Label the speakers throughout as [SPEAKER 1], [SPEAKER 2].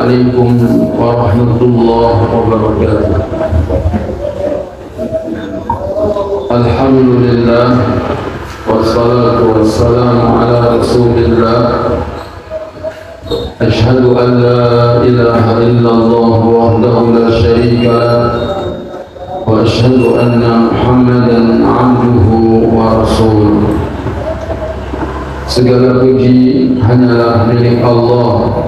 [SPEAKER 1] Assalamualaikum warahmatullahi wabarakatuh. Alhamdulillah, wassalatu wassalamu ala rasulillah. Ashhadu an la ilaha illallah wahdahu la syarika lah, wa ashhadu anna Muhammadan abduhu wa rasuluh. Segala puji hanyalah milik Allah.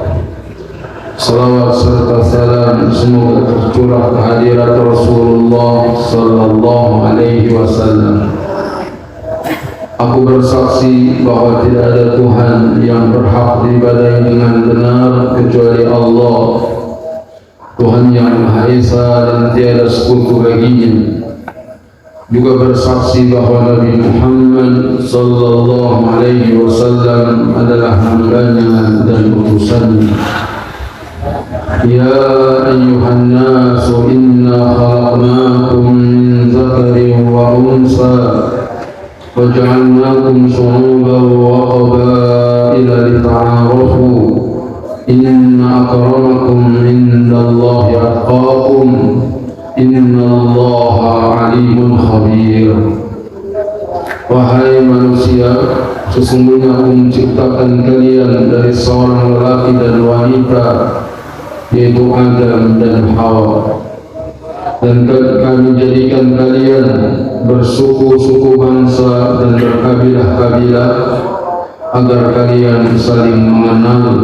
[SPEAKER 1] Salawat serta salam semoga tercurah kehadirat Rasulullah sallallahu alaihi wasallam. Aku bersaksi bahwa tidak ada Tuhan yang berhak diibadahi dengan benar kecuali Allah, Tuhan yang Maha Esa dan tiada sekutu baginya. Juga bersaksi bahwa Nabi Muhammad sallallahu alaihi wasallam adalah hambanya dan utusannya. Ya ayyuhan nasu inna khalaqnakum min dzakarin wa unsa wa ja'alnakum syu'uban wa qabaila lita'arafu inna akramakum indallahi atqakum innallaha alimun khabir. Wahai manusia, sesungguhnya Aku menciptakan kalian dari seorang lelaki dan wanita, yaitu Adam dan Hawa, dan Kami jadikan kalian bersuku-suku bangsa dan berkabilah-kabilah agar kalian saling mengenal.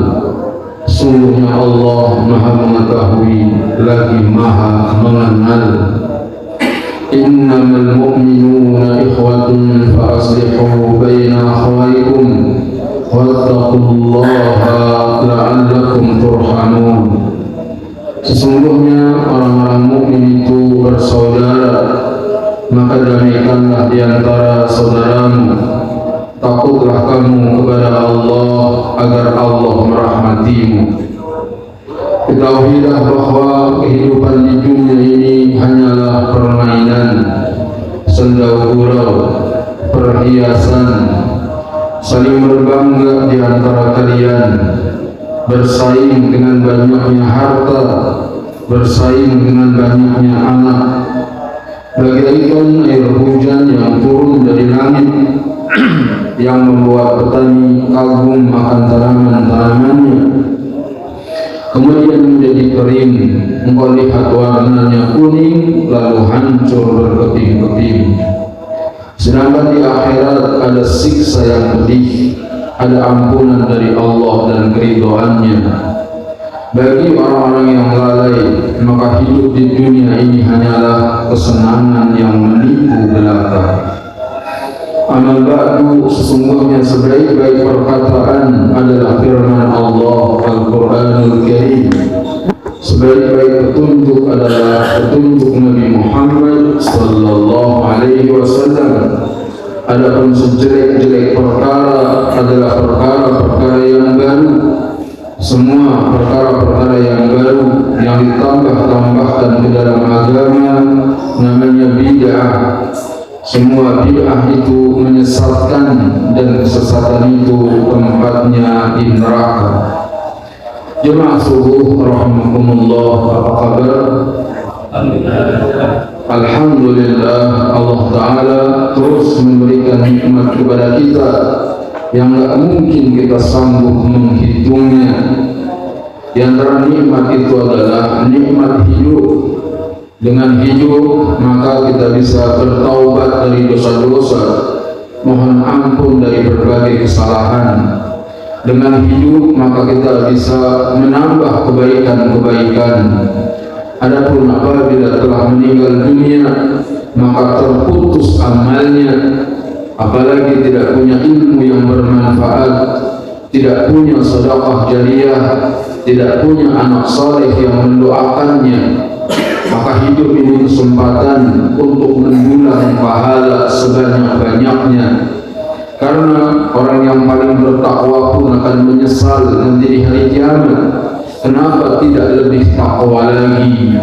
[SPEAKER 1] Sungguhnya Allah Maha mengetahui lagi Maha mengenal. Innamal mu'minuna ikhwatun fa aslihu baina akhawaykum wattaqullaha la'allakum turhamun. Sesungguhnya orang-orang mukmin itu bersaudara, maka damaikanlah di antara saudaramu. Takutlah kamu kepada Allah agar Allah merahmatimu. Ketahuilah bahwa kehidupan di dunia ini hanyalah permainan, senda gurau, perhiasan, saling berbangga di antara kalian, bersaing dengan banyaknya harta, bersaing dengan banyaknya anak, bagaikan air hujan yang turun dari langit yang membuat petani kagum akan tanaman-tanamannya, kemudian menjadi kering. Engkau lihat warnanya kuning lalu hancur berkeping-keping. Sedangkan di akhirat ada siksa yang pedih, ada ampunan dari Allah dan keridhaannya. Bagi orang-orang yang lalai, maka hidup di dunia ini hanyalah kesenangan yang menipu belaka. Amal ba'du, sesungguhnya sebaik-baik perkataan adalah firman Allah Al-Quranul Karim. Sebaik-baik petunjuk adalah petunjuk Nabi Muhammad sallallahu alaihi wasallam. Adapun sejelek-jelek perkara adalah perkara-perkara yang baru. Semua perkara-perkara yang baru yang ditambah-tambahkan ke dalam agama namanya bid'ah. Semua bid'ah itu menyesatkan dan kesesatan itu tempatnya di neraka. Jemaah subuh rahimakumullah, apa kabar? Alhamdulillah, Allah Ta'ala terus memberikan nikmat kepada kita yang tak mungkin kita sanggup menghitungnya. Di antara nikmat itu adalah nikmat hidup. Dengan hidup maka kita bisa bertaubat dari dosa-dosa, mohon ampun dari berbagai kesalahan. Dengan hidup maka kita bisa menambah kebaikan-kebaikan. Adapun apabila telah meninggal dunia maka terputus amalnya, apalagi tidak punya ilmu yang bermanfaat, tidak punya sedekah jariyah, tidak punya anak saleh yang mendoakannya, maka hidup ini kesempatan untuk mendulang pahala sebanyak-banyaknya. Karena orang yang paling bertakwa pun akan menyesal nanti di hari kiamat. Kenapa tidak lebih takwa lagi?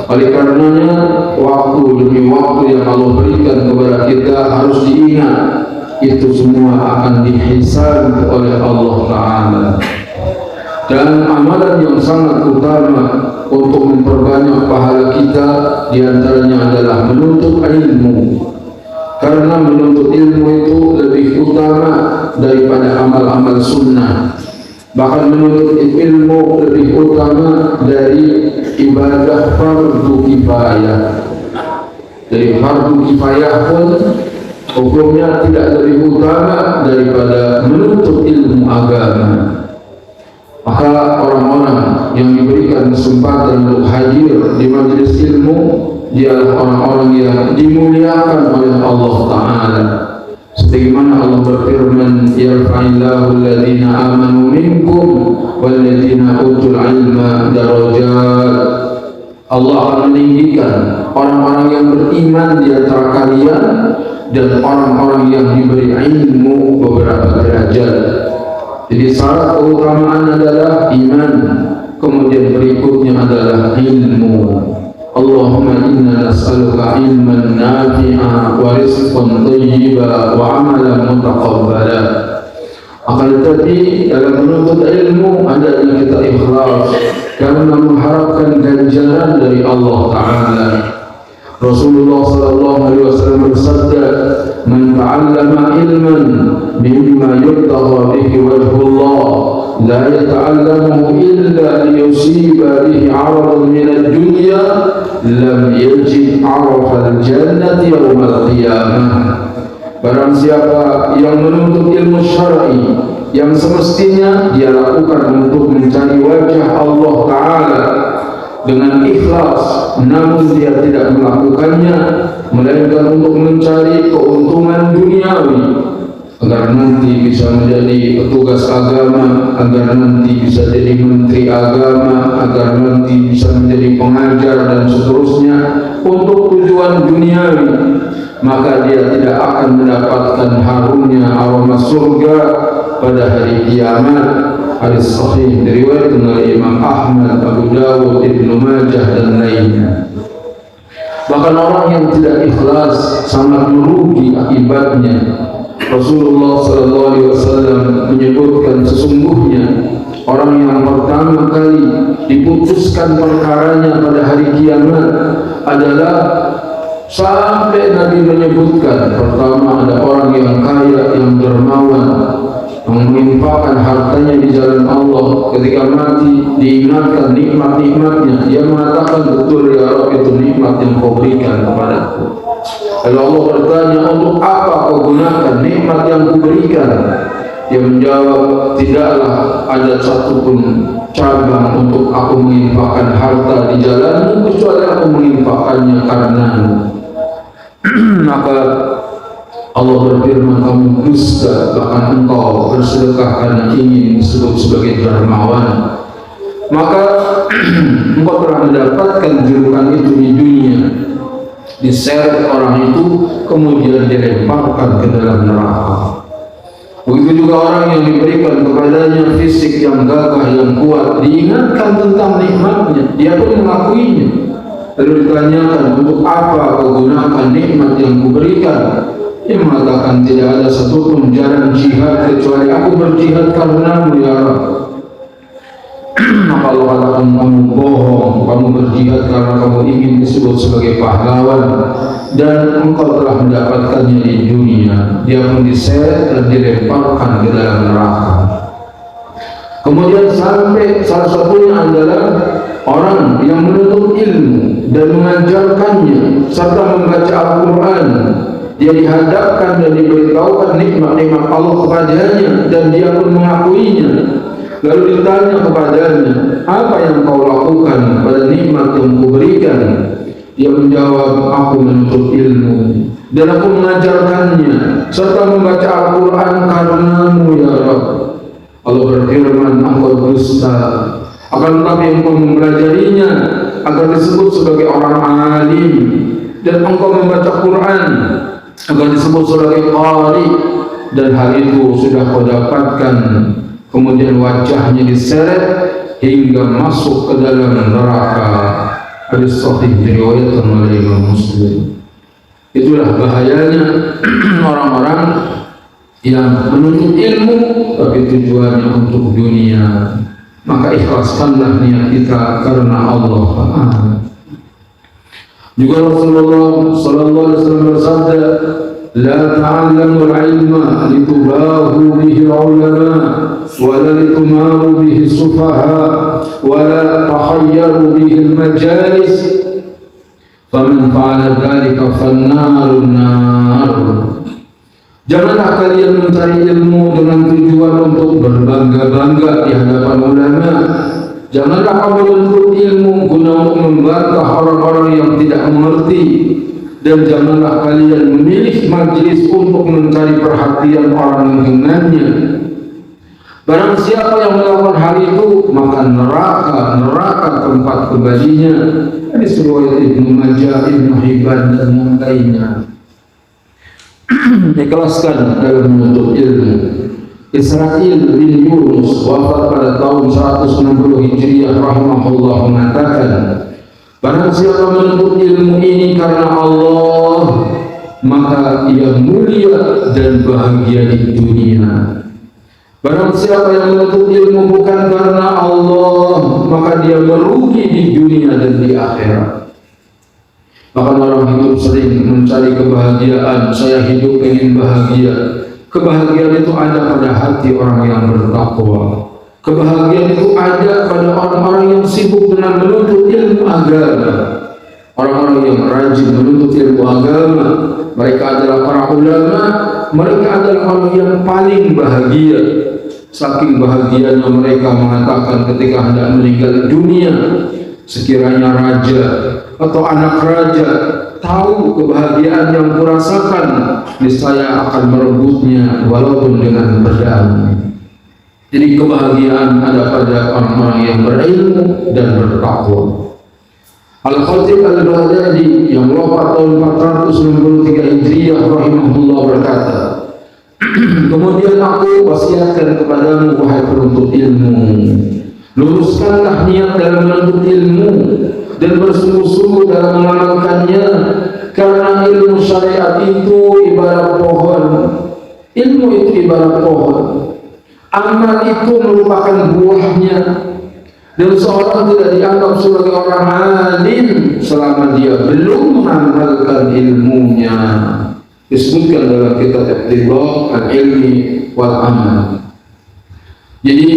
[SPEAKER 1] Oleh karenanya waktu demi waktu yang Allah berikan kepada kita harus diingat. Itu semua akan dihisab oleh Allah Ta'ala. Dan amalan yang sangat utama untuk memperbanyak pahala kita diantaranya adalah menuntut ilmu, karena menuntut ilmu itu lebih utama daripada amal-amal sunnah. Bahkan menuntut ilmu lebih utama dari ibadah fardu kifayah. Jadi fardu kifayah pun hukumnya tidak lebih utama daripada menuntut ilmu agama. Maka orang-orang yang diberikan kesempatan untuk hadir di majelis ilmu dialah orang-orang yang dimuliakan oleh Allah Ta'ala. Sebagaimana Allah berfirman, yarfa'illahu alladhina amanu minkum walladhina utul ilma darajat. Allah akan meninggikan orang-orang yang beriman di antara kalian dan orang-orang yang diberi ilmu beberapa derajat. Jadi syarat keutamaan adalah iman, kemudian berikutnya adalah ilmu. Allahumma inna nas'aluka ilman nafi'a wa rizqan thayyiba wa amalan mutaqabbala. Akan tetapi dalam menuntut ilmu adalah kita ikhlas karena mengharapkan ganjaran dari Allah Ta'ala. Rasulullah sallallahu alaihi wasallam bersabda, "Man ta'allama ilman mimma yubtagha bihi wajhullah la yata'allamu illa liyusiba bihi 'aradan min ad-dunya lam yajid 'arafa al-jannati yawm al-qiyamah." Barang siapa yang menuntut ilmu syar'i yang semestinya dia lakukan untuk mencari wajah Allah Ta'ala dengan ikhlas, namun dia tidak melakukannya melainkan untuk mencari keuntungan duniawi, agar nanti bisa menjadi petugas agama, agar nanti bisa jadi menteri agama, agar nanti bisa menjadi pengajar dan seterusnya untuk tujuan duniawi, maka dia tidak akan mendapatkan harumnya aroma surga pada hari kiamat. Hadis sahih diriwayatkan oleh Imam Ahmad, Abu Dawud, Ibnu Majah dan lainnya. Bahkan orang yang tidak ikhlas sangat merugi akibatnya. Rasulullah sallallahu alaihi wasallam menyebutkan sesungguhnya orang yang pertama kali diputuskan perkaranya pada hari kiamat adalah, sampai Nabi menyebutkan, pertama ada orang yang kaya, yang dermawan, menginfakkan hartanya di jalan Allah. Ketika mati diingatkan nikmat-nikmatnya, dia mengatakan, betul ya Rabb, itu nikmat yang kau berikan kepadaku. Lalu Allah bertanya, untuk apa kau gunakan nikmat yang kuberikan? Dia menjawab, tidaklah ada satupun cabang untuk aku menginfakkan harta di jalanmu kecuali aku menginfakkannya karenamu. Maka Allah berfirman, kamu dusta, bahkan engkau bersedekah karena ingin disebut sebagai dermawan. Maka engkau telah mendapatkan julukan itu di dunia. Diseret orang itu, kemudian dilemparkan ke dalam neraka. Begitu juga orang yang diberikan kepadanya fisik yang gagah, yang kuat, diingatkan tentang nikmatnya, dia pun mengakuinya. Lalu ditanyakan, untuk apa kau gunakan nikmat yang kuberikan? Dia mengatakan, tidak ada satupun jalan jihad kecuali aku berjihad karenamu ya Rabb. Maka Allah katakan, kamu bohong, kamu berjihad karena kamu ingin disebut sebagai pahlawan dan engkau telah mendapatkannya di dunia. Dia pun diseret dan dilemparkan ke dalam neraka. Kemudian sampai salah satunya adalah orang yang menuntut ilmu dan mengajarkannya serta membaca Al-Quran. Dia dihadapkan dan diberitahukan nikmat-nikmat Allah kepadanya dan dia pun mengakuinya. Lalu ditanya kepadanya, apa yang kau lakukan pada nikmat yang kuberikan? Dia menjawab, aku menuntut ilmu dan aku mengajarkannya serta membaca Al-Quran karenamu ya Rabb. Allah berfirman, engkau dusta, akan tetapi engkau mempelajarinya agar disebut sebagai orang alim, dan engkau membaca Quran agar disebut sebagai qari, dan hal itu sudah kau dapatkan. Kemudian wajahnya diseret hingga masuk ke dalam neraka. Hadis sahih diriwayatkan oleh Imam Muslim. Itulah bahayanya orang-orang yang menuntut ilmu tapi tujuannya untuk dunia. maka ikhlaskanlah niat kita karena Allah. Juga Rasulullah sallallahu alaihi wasallam bersabda, "La ta'allamul ilma litubahu bihi ulama, wa la litumaru bihi sufaha, wa la takhayyaru bihi majalis, faman fa'ala dzalika fannarun nar." Janganlah kalian mencari ilmu dengan tujuan untuk berbangga-bangga di hadapan ulama. Janganlah kamu menuntut ilmu guna membantah orang-orang yang tidak mengerti, dan janganlah kalian memilih majlis untuk mencari perhatian orang dengannya. Barang siapa yang melakukan hal itu, maka neraka tempat kembalinya. Hadis riwayat Ibnu Majah, Ibnu Hibban dan yang lainnya. Ikhlaskan dalam menuntut ilmu. Israil bin Yunus wafat pada tahun 160 Hijriah rahimahullah mengatakan, barang siapa menuntut ilmu ini karena Allah, maka ia mulia dan bahagia di dunia. Barang siapa yang menuntut ilmu bukan karena Allah, maka dia merugi di dunia dan di akhirat. Bahkan orang hidup sering mencari kebahagiaan. Saya hidup ingin bahagia. Kebahagiaan itu ada pada hati orang yang bertakwa. Kebahagiaan itu ada pada orang-orang yang sibuk dengan menuntut ilmu agama. Orang-orang yang rajin menuntut ilmu agama, mereka adalah para ulama. Mereka adalah orang yang paling bahagia. Saking bahagianya mereka mengatakan ketika hendak meninggal dunia, sekiranya raja atau anak raja tahu kebahagiaan yang kurasakan, niscaya akan merebutnya walaupun dengan pedang. Jadi kebahagiaan ada pada orang-orang yang berilmu dan bertakwa. Al-Khatib Al-Baghdadi yang wafat tahun 493 Hijriah rahimahullah berkata, kemudian aku wasiatkan kepadamu wahai penuntut ilmu, luruskanlah niat dalam menuntut ilmu dan bersungguh-sungguh dalam mengamalkannya, karena ilmu syariat itu ibarat pohon. Ilmu itu ibarat pohon. Amal itu merupakan buahnya, dan seorang tidak dianggap sebagai orang alim selama dia belum mengamalkan ilmunya. Disebutkan dalam kitab Iqtidha al-Ilmi wal Amal. Jadi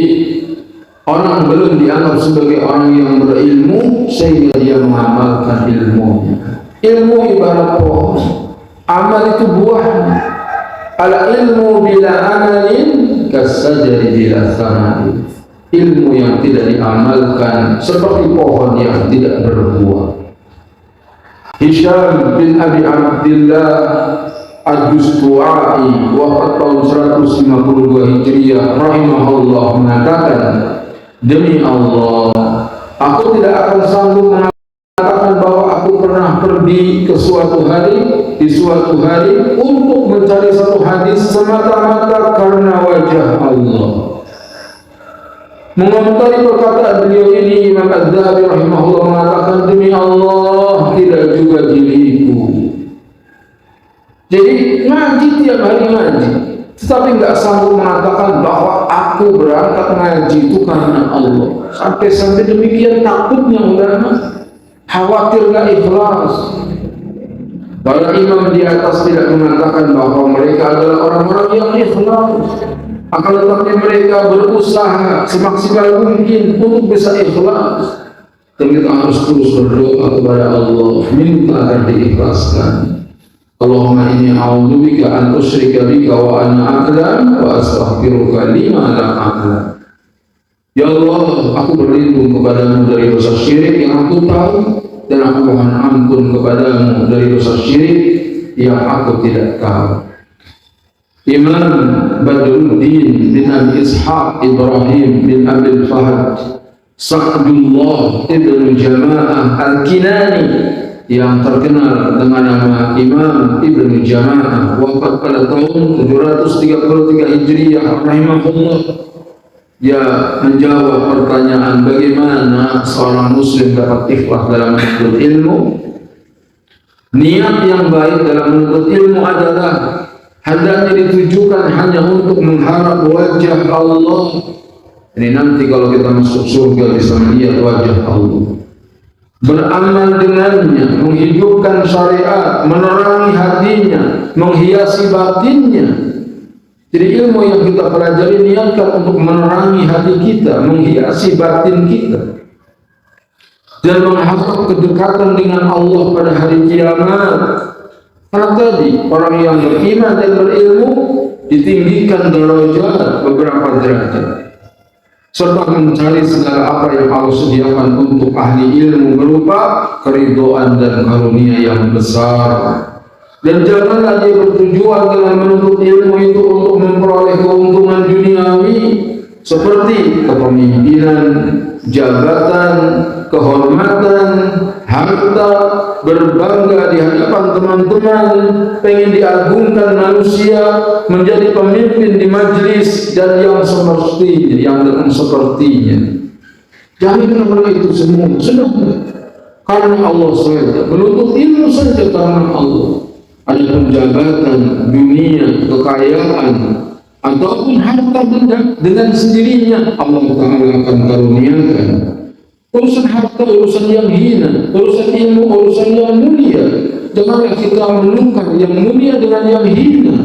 [SPEAKER 1] orang belum dianggap sebagai orang yang berilmu sehingga dia mengamalkan ilmunya. Ilmu ibarat pohon, amal itu buahnya. Al ilmu bila amalin kasajari bila sanadi. Ilmu yang tidak diamalkan seperti pohon yang tidak berbuah. Hisham bin Abi Abdillah Ad-Dustuai wafat tahun 152 Hijriah rahimahullah mengatakan, demi Allah, aku tidak akan sanggup mengatakan bahwa aku pernah pergi ke di suatu hari untuk mencari satu hadis semata-mata karena wajah Allah. Mengomentari perkataan beliau ini, Imam Az-Zahabi rahimahullah mengatakan, demi Allah, tidak juga diriku. Jadi ngaji tiap hari ngaji, tetapi nggak sanggup mengatakan bahwa aku berangkat ngaji itu karena Allah. Sampai demikian takutnya ulama, khawatir nggak ikhlas. Para imam di atas tidak mengatakan bahwa mereka adalah orang-orang yang ikhlas, akan tetapi mereka berusaha semaksimal mungkin untuk bisa ikhlas. Dan kita harus terus berdoa kepada Allah, minta agar diikhlaskan. Allahumma inni a'udzubika an usyrika bika wa ana a'lam wa astaghfiruka lima la a'lam. Ya Allah, aku berlindung kepadamu dari dosa syirik yang aku tahu, dan aku mohon ampun kepadamu dari dosa syirik yang aku tidak tahu. Imam Badruddin bin Abi Ishaq Ibrahim bin Abil Fahd Sa'dullah ibn Jama'ah Al-Kinani yang terkenal dengan nama Imam Ibn Jama'ah wafat pada tahun 733 Hijriah rahimahullah. Dia menjawab pertanyaan bagaimana seorang muslim dapat ikhlas dalam menuntut ilmu. Niat yang baik dalam menuntut ilmu adalah hendaknya ditujukan hanya untuk mengharap wajah Allah, Ini nanti kalau kita masuk surga bisa melihat wajah Allah. Beramal dengannya, menghidupkan syariat, menerangi hatinya, menghiasi batinnya. Jadi ilmu yang kita pelajari niatkan untuk menerangi hati kita, menghiasi batin kita, dan mengharap kedekatan dengan Allah pada hari kiamat. Karena tadi orang yang beriman dan berilmu ditinggikan derajat beberapa derajat, serta mencari segala apa yang Allah sediakan untuk ahli ilmu berupa keridhaan dan karunia yang besar. Dan janganlah dia bertujuan dengan menuntut ilmu itu untuk memperoleh keuntungan duniawi seperti kepemimpinan, jabatan, kehormatan, harta, berbangga di hadapan teman-teman, pengen diagungkan manusia, menjadi pemimpin di majlis dan yang sepertinya. Jangan karena itu semua sudah karena Allah saja, menuntut ilmu saja karena Allah. Ada jabatan, dunia, kekayaan, ataupun harta benda dengan sendirinya Allah Ta'ala akan karuniakan. Urusan harta, urusan yang hina, urusan ilmu, urusan yang mulia. Janganlah kita menukar yang mulia dengan yang hina.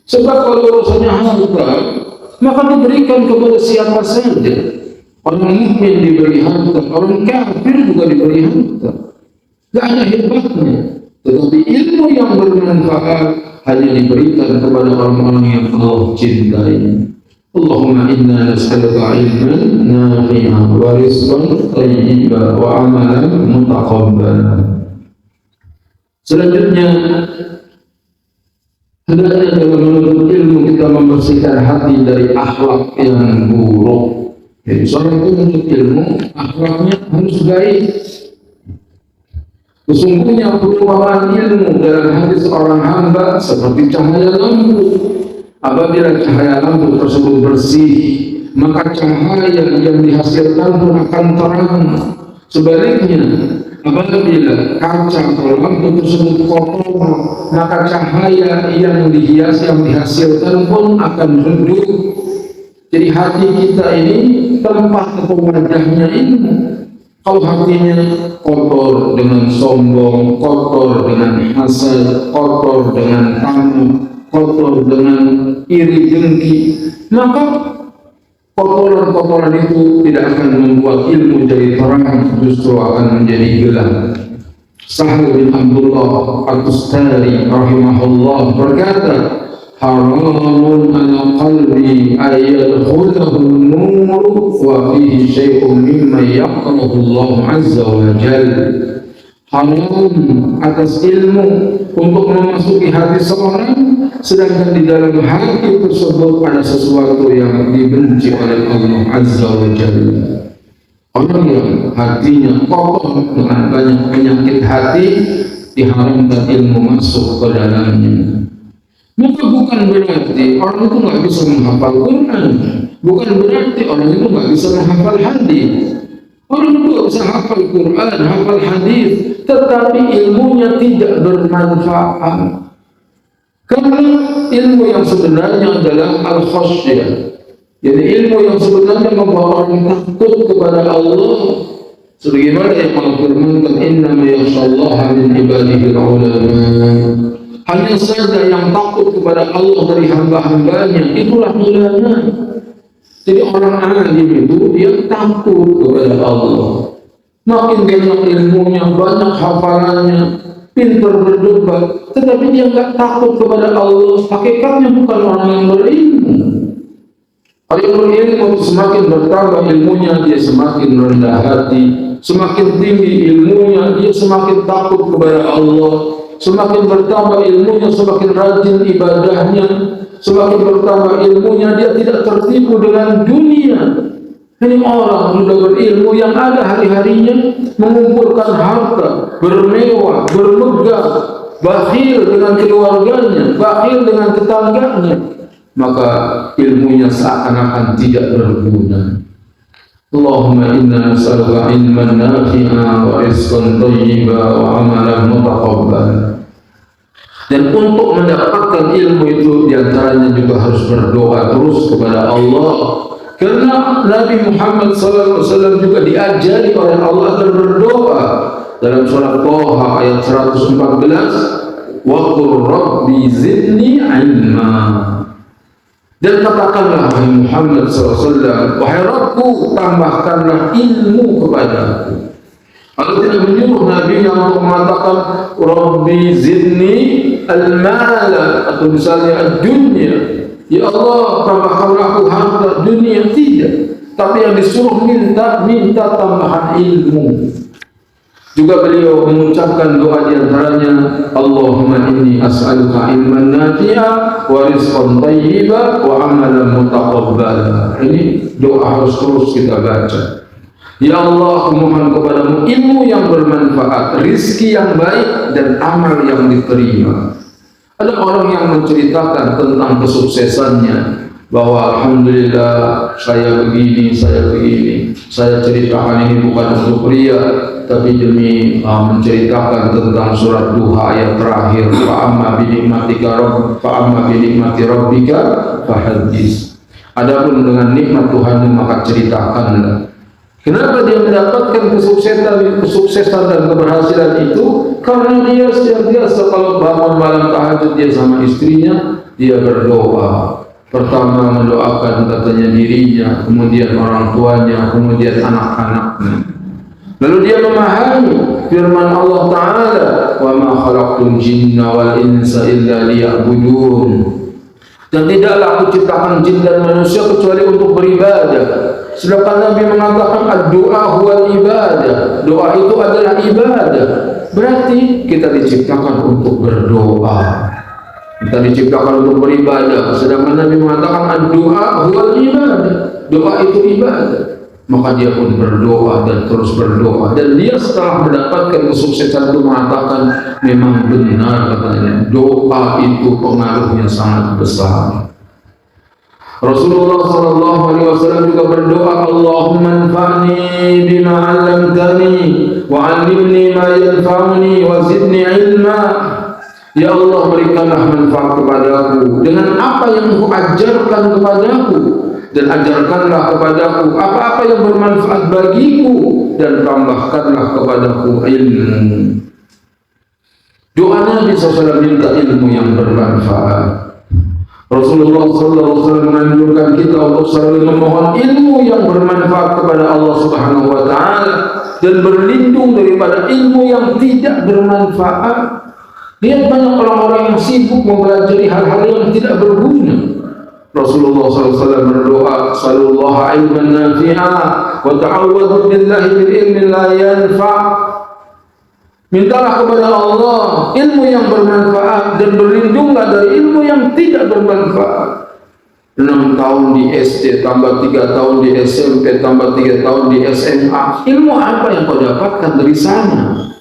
[SPEAKER 1] Sebab kalau urusannya harta, maka diberikan kepada siapa saja. Orang mukmin diberi harta, orang kafir juga diberi harta. Tidak ada hebatnya. Tetapi ilmu yang bermanfaat hanya diberikan kepada orang-orang yang Allah cintai. Allahumma inna nas'aluka ilman nafi'an wa rizqan thayyiban wa amalan mutaqabbalan. Selanjutnya, hendaknya dalam menuntut ilmu kita membersihkan hati dari akhlak yang buruk. Jadi seorang itu menuntut ilmu, akhlaknya harus baik. Sesungguhnya perumpamaan ilmu dalam hati seorang hamba seperti cahaya lampu. Apabila cahaya lampu tersebut bersih, maka cahaya yang dihasilkan pun akan terang. Sebaliknya, apabila kaca atau lampu tersebut kotor, maka cahaya yang dihasilkan pun akan redup. Jadi hati kita ini tempat atau wadahnya ilmu. Kalau hatinya kotor dengan sombong, kotor dengan hasad, kotor dengan tamak, kotor dengan iri dengki, maka kotoran-kotoran itu tidak akan membuat ilmu jadi terang, justru akan menjadi gelap. Sahal bin Abdullah At-Tustari rahimahullah berkata, haramun ala qalbi ayyadkhulahu nur wa fihi syai'un mimma yaqrahu Allah azza wa jalla. Haram atas ilmu untuk memasuki hati seorang, sedangkan di dalam hati tersebut ada sesuatu yang dibenci oleh Allah azza wa jalla. Orang yang hatinya kotor dengan banyak penyakit hati, diharamkan ilmu masuk ke dalamnya. Maka bukan berarti orang itu nggak bisa menghafal Quran, bukan berarti orang itu nggak bisa menghafal hadis. Orang itu bisa hafal Quran, hafal hadis, tetapi ilmunya tidak bermanfaat. Karena ilmu yang sebenarnya adalah al-khasyah. Jadi ilmu yang sebenarnya membawa orang takut kepada Allah. Sebagaimana yang Allah firmankan, innama yakhshallaha min ibadihi al-ulama. Hanya saja yang takut kepada Allah dari hamba-hambanya, itulah ulama. Jadi orang alim itu dia takut kepada Allah. Makin banyak ilmunya, banyak hafalannya, pintar berdebat, tetapi dia nggak takut kepada Allah. Hakikatnya bukan orang yang berilmu. Orang yang berilmu semakin bertambah ilmunya, dia semakin rendah hati. Semakin tinggi ilmunya, dia semakin takut kepada Allah. Semakin bertambah ilmunya, semakin rajin ibadahnya. Semakin bertambah ilmunya, dia tidak tertipu dengan dunia. Ini orang sudah berilmu yang ada hari-harinya mengumpulkan harta, bermewah, bermegah, bakhil dengan keluarganya, bakhil dengan tetangganya. Maka ilmunya seakan-akan tidak berguna. Allahumma inna nas'aluka ilman nafi'an wa rizqan thayyiban wa amalan mutaqabbalan. Dan untuk mendapatkan ilmu itu diantaranya juga harus berdoa terus kepada Allah. Karena Nabi Muhammad SAW juga diajari oleh Allah agar berdoa dalam surat Toha ayat 114, Waqur Rabbi zidni ilma. Dan katakanlah wahai Muhammad SAW, wahai Rabbku, tambahkanlah ilmu kepadaku. Allah tidak menyuruh Nabi yang untuk mengatakan Rabbi zidni al-mala atau misalnya ad-dunya. Ya Allah, tambahkanlah aku harta dunia, tidak. Tapi yang disuruh minta tambahan ilmu. Juga beliau mengucapkan doa di antaranya, Allahumma inni as'aluka ilman nafi'a wa rizqan thayyiba wa amalan mutaqabbala. Ini doa harus terus kita baca. Ya Allah, aku mohon kepadamu ilmu yang bermanfaat, rizki yang baik, dan amal yang diterima. Ada orang yang menceritakan tentang kesuksesannya, bahwa alhamdulillah saya begini, saya ceritakan ini bukan untuk ria, tapi demi menceritakan tentang surat Duha ayat terakhir, fa'amma binikmati rabbika fahaddits. Adapun dengan nikmat Tuhan maka ceritakanlah. Kenapa dia mendapatkan kesuksesan dan keberhasilan itu? Karena dia biasa kalau bangun malam tahajud dia sama istrinya, dia berdoa. Pertama mendoakan katanya dirinya, kemudian orang tuanya, kemudian anak-anaknya. Lalu dia memahami firman Allah Ta'ala, wa ma khalaqtul jinna wal insa illa liya'budun. Dan tidaklah aku ciptakan jin dan manusia kecuali untuk beribadah. Sedangkan Nabi mengatakan ad-du'a huwal ibadah. Doa itu adalah ibadah. Berarti kita diciptakan untuk berdoa. Kita diciptakan untuk beribadah. Sedangkan Nabi mengatakan ad-du'a huwal ibadah. Doa itu ibadah. Maka dia pun berdoa dan terus berdoa. Dan dia setelah mendapatkan kesuksesan itu mengatakan memang benar katanya, doa itu pengaruhnya sangat besar. Rasulullah SAW juga berdoa, Allahumma anfa'ni bima 'allamtani wa 'allimni ma yanfa'uni wa zidni ilma. Ya Allah, berikanlah manfaat kepadaku dengan apa yang Engkau ajarkan kepadaku, dan ajarkanlah kepadaku apa-apa yang bermanfaat bagiku, dan tambahkanlah kepadaku ilmu. Doa Nabi SAW minta ilmu yang bermanfaat. Rasulullah SAW menganjurkan kita untuk selalu memohon ilmu yang bermanfaat kepada Allah Subhanahu wa Ta'ala, dan berlindung daripada ilmu yang tidak bermanfaat. Lihat banyak orang-orang yang sibuk mempelajari hal-hal yang tidak berguna. Rasulullah SAW berdoa, Sallallahu ilman nafi'a wa ta'awwadhu billahi min ilmin la yanfa'. Mintalah kepada Allah ilmu yang bermanfaat, dan berlindunglah dari ilmu yang tidak bermanfaat. 6 tahun di SD, tambah 3 tahun di SMP, tambah 3 tahun di SMA. Ilmu apa yang kau dapatkan dari sana?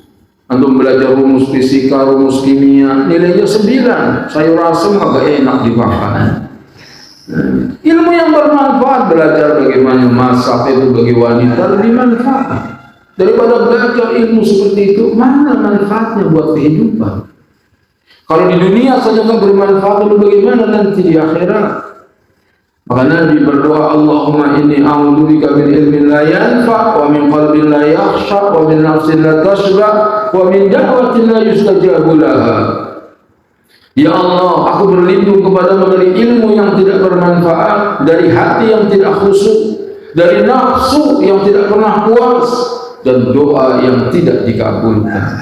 [SPEAKER 1] Antum belajar rumus fisika, rumus kimia, nilainya 9. Sayur asam agak enak dimakan. Ilmu yang bermanfaat, belajar bagaimana masak itu bagi wanita lebih manfaat daripada belajar ilmu seperti itu. Mana manfaatnya buat kehidupan? Kalau di dunia saja nggak bermanfaat, lalu bagaimana nanti di akhirat? Maka Nabi berdoa, Allahumma inni a'udzubika min ilmin la yanfa' wa min qalbin la yakhsha wa min nafsin la tashba' wa min da'watin la yustajabu laha. Ya Allah, aku berlindung kepadamu dari ilmu yang tidak bermanfaat, dari hati yang tidak khusyuk, dari nafsu yang tidak pernah puas, dan doa yang tidak dikabulkan.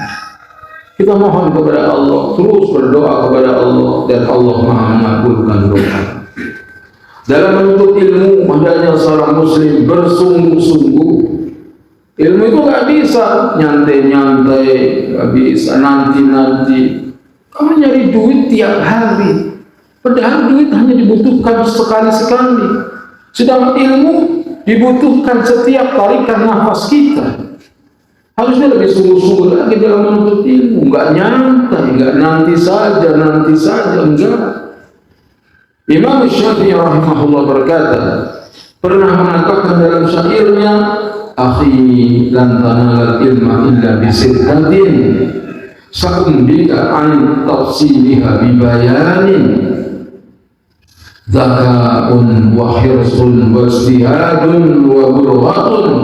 [SPEAKER 1] Kita mohon kepada Allah, terus berdoa kepada Allah, dan Allah Maha mengabulkan doa. Dalam menuntut ilmu, hendaknya seorang muslim bersungguh-sungguh. Ilmu itu nggak bisa nyantai-nyantai, nggak bisa nanti-nanti. Kamu nyari duit tiap hari, padahal duit hanya dibutuhkan sekali-sekali. Sedangkan ilmu dibutuhkan setiap tarikan nafas kita. Harusnya lebih sungguh-sungguh lagi dalam menuntut ilmu. Nggak nyantai, nggak nanti saja, enggak. Imam Syafi'i rahimahullah berkata, pernah mengatakan dalam syairnya, akhi lan tanal ilma illa bisidqatin sa'umbika an tafsiliha bibayanin. Zaka'un wa hirsun wa ijtihadun wa bulghatun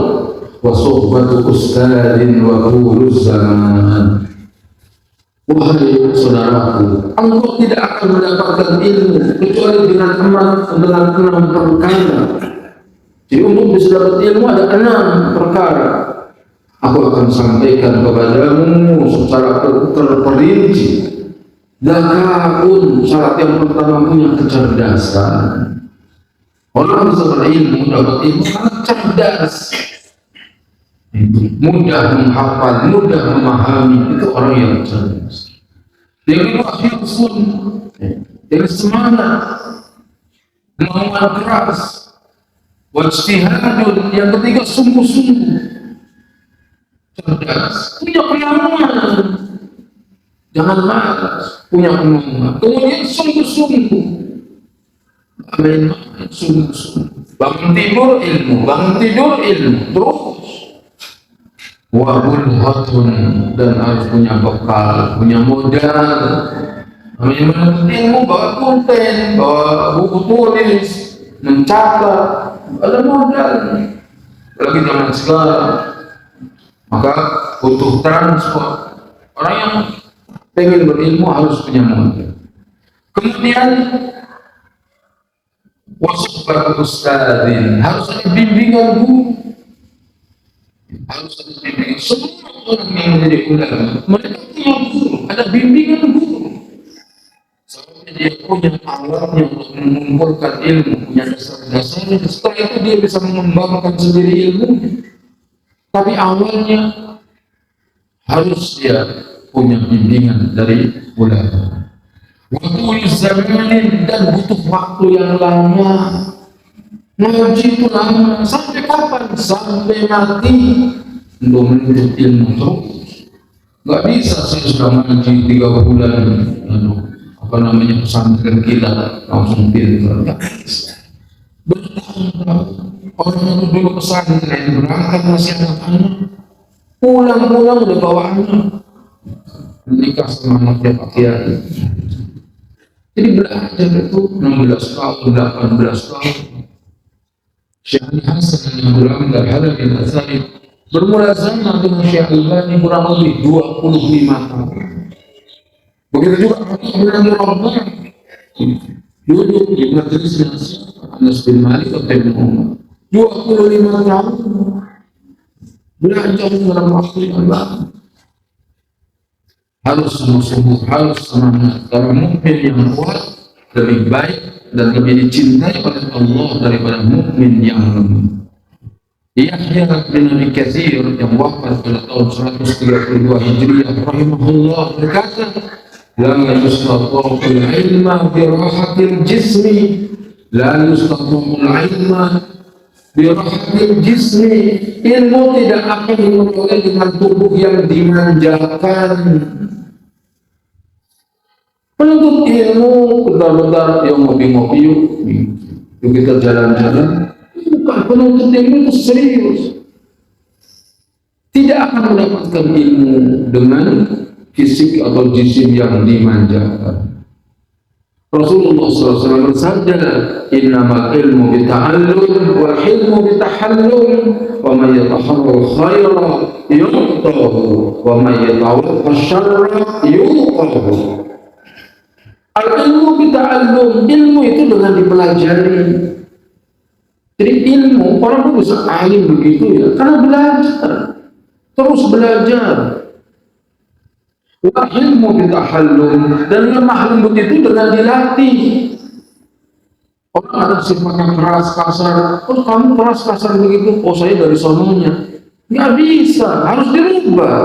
[SPEAKER 1] wa suhbatu ustadin wa tuluz zaman. Wahai saudaraku, engkau tidak akan mendapatkan ilmu kecuali dengan enam perkara. Jadi untuk bisa dapat ilmu ada 6 perkara. Aku akan sampaikan kepadamu secara terperinci. Zaka'un, syarat yang pertama punya kecerdasan. Orang bisa berilmu, dapat ilmu karena cerdas, mudah menghafal, mudah memahami, itu orang yang cerdas. Yang kedua hirsun, yang semangat, kemauan keras. Wajtihadun, yang ketiga sungguh-sungguh, cerdas, punya kemauan, jangan malas, punya kemauan. Kemudian sungguh-sungguh, main-main, sungguh-sungguh. Bangun tidur ilmu, terus. Wabulhatun, dan harus punya bekal, punya modal. Namanya ilmu, bawa pulpen, bawa buku tulis, mencatat, ada modal. Lagi zaman sekarang, maka butuh transport. Orang yang pengen berilmu harus punya modal. Kemudian wasfat ustadin, harus ada bimbingan guru. Harus ada bimbingan. Semua orang yang menjadi ulama, mereka punya guru, ada bimbingan guru. Sampai dia punya alatnya untuk mengumpulkan ilmu, punya dasar-dasarnya. Setelah itu dia bisa mengembangkan sendiri ilmunya. Tapi awalnya harus dia punya bimbingan dari ulama. Waktu zamanin, dan butuh waktu yang lama. Ngaji itu lama, sampai kapan? Sampai mati untuk menuntut ilmu terus. Gak bisa saya sudah ngaji 3 bulan, pesantren kita langsung pintar. Gak bisa. Bertahun-tahun orang itu dulu pesantren, berangkat masih anak-anak, pulang-pulang udah bawa anak, menikah sama anaknya Pak Kiai. Jadi belajar itu 16 tahun, 18 tahun. Syekh Ali Hasan yang berangkat Halal bin Asari bermula zaman dengan Syekh Albani kurang lebih 25 tahun. Begitu juga Abdullah Rabbani duduk di majelis nasihat Anas bin Malik atau Ibn Umar 25 tahun belajar dalam waktu yang lama. Harus sungguh-sungguh, harus semangat. Karena mukmin yang kuat lebih baik dan lebih dicintai oleh Allah daripada mukmin yang lemah. Yahya bin Abi Katsir yang wafat pada tahun 132 Hijriah rahimahullah berkata, la yustata'ul ilma bi rahatil jismi, la yustata'ul ilma bi rahatil jismi. Ilmu tidak akan diperoleh dengan tubuh yang dimanjakan. Penuntut ilmu bentar-bentar yang ngopi-ngopi yuk kita jalan-jalan. Bukan, penuntut ilmu itu serius. Tidak akan mendapatkan ilmu dengan fisik atau jisim yang dimanjakan. Rasulullah SAW bersabda, innamal ilmu bita'allum wal ilmu bitahallum, wa man yataharra khaira yu'tahu wa man yatawaqqa syarra yu'tahu. Al-ilmu bita'allum, ilmu itu dengan dipelajari. Jadi ilmu, orang itu bisa alim begitu ya, karena belajar, terus belajar. Wa ilmu bitahallum, dan lemah lembut itu dengan dilatih. Orang ada sifatnya keras kasar, oh kamu keras kasar begitu, oh saya dari sononya. Nggak bisa, harus dirubah.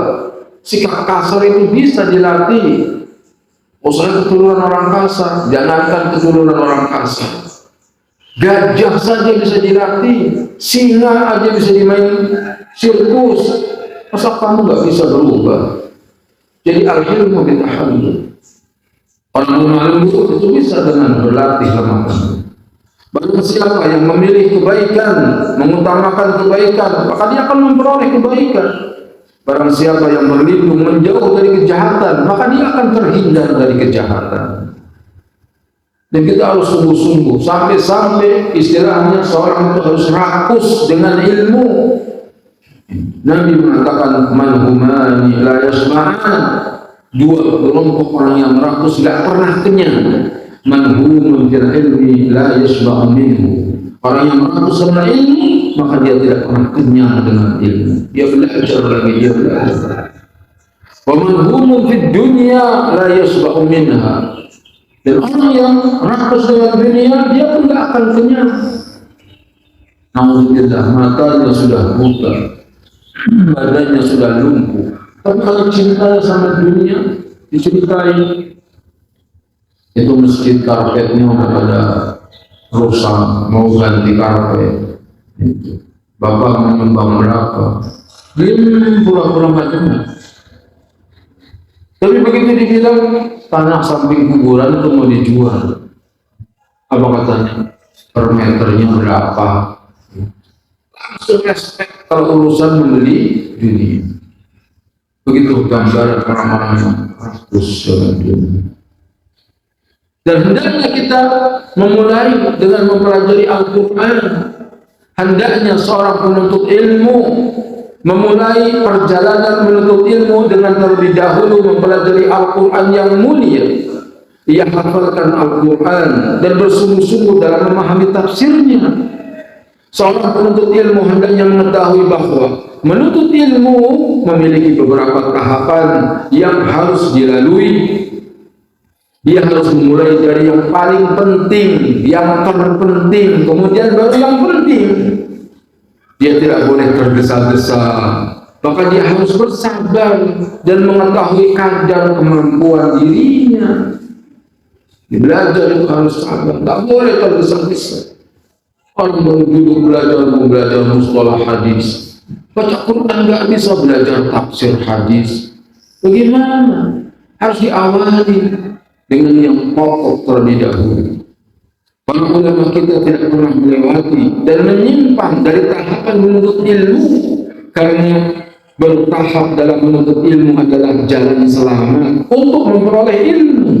[SPEAKER 1] Sikap kasar itu bisa dilatih. Oh saya keturunan orang kasar, jangankan keturunan orang kasar. Gajah saja bisa dilatih, singa aja bisa dimain sirkus. Masa kamu nggak bisa berubah? Jadi al-ilmu bitahallum. Orang alim itu bisa dengan berlatih lemah lembut. Barang siapa yang memilih kebaikan, mengutamakan kebaikan, maka dia akan memperoleh kebaikan. Barang siapa yang berlindung menjauh dari kejahatan, maka dia akan terhindar dari kejahatan. Dan kita harus sungguh-sungguh sampai istilahnya seorang itu harus rakus dengan ilmu. Nabi mengatakan man humani la yasma'an, dua kelompok orang yang rakus gak pernah kenyang. Man humun fil ilmi la yasba'u minhu, orang yang rakus dengan ilmu maka dia tidak pernah kenyang dengan ilmu. Dia belajar lagi, dia belajar. Wa man humun fid dunya la yasba'u minha, dan orang yang rakus dengan dunia dia pun tidak akan kenyang. Alhamdulillah, matanya sudah buta, badannya sudah lumpuh, tapi kalau cinta sama dunia diceritain, itu masjid karpetnya pada rusak, mau ganti karpet, bapak menyumbang berapa, dia pura-pura macamnya. Tapi begitu dibilang tanah samping kuburan itu mau dijual, apa katanya? Per meternya berapa? Langsung respect kalau urusan membeli dunia. Begitu gambaran orang-orang yang rakus dengan dunia. Dan hendaknya kita memulai dengan mempelajari Al-Quran. Hendaknya seorang penuntut ilmu memulai perjalanan menuntut ilmu dengan terlebih dahulu mempelajari Al-Quran yang mulia. Ia hafalkan Al-Quran dan bersungguh-sungguh dalam memahami tafsirnya. Seorang penuntut ilmu hendaknya mengetahui bahwa menuntut ilmu memiliki beberapa tahapan yang harus dilalui. Dia harus memulai dari yang paling penting, yang terpenting, kemudian baru yang penting. Dia tidak boleh tergesa-gesa, maka dia harus bersabar dan mengetahui kadar kemampuan dirinya. Belajar itu harus sabar, tak boleh tergesa-gesa. Orang baru duduk belajar mustalah hadis, baca Quran nggak bisa belajar tafsir hadis. Bagaimana? Harus diawali dengan yang pokok terlebih dahulu. Para ulama kita tidak pernah melewati dan menyimpang dari tahapan menuntut ilmu, karena bertahap dalam menuntut ilmu adalah jalan selamat untuk memperoleh ilmu.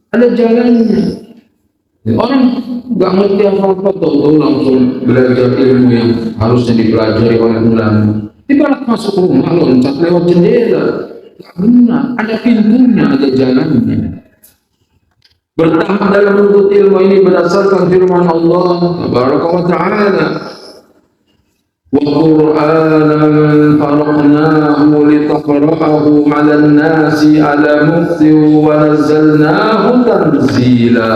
[SPEAKER 1] Ada jalannya. Orang nggak ngerti apa-apa tahu langsung belajar ilmu yang harusnya dipelajari oleh ulama. Ibarat masuk rumah loncat lewat jendela. Nggak benar. Ada pintunya, ada jalannya. Bertahap dalam menuntut ilmu ini berdasarkan firman Allah Tabaraka wa Ta'ala, wa Qur'anan faraqnahu litaqra'ahu 'alan nasi 'ala muktin wa nazzalnahu tanzila.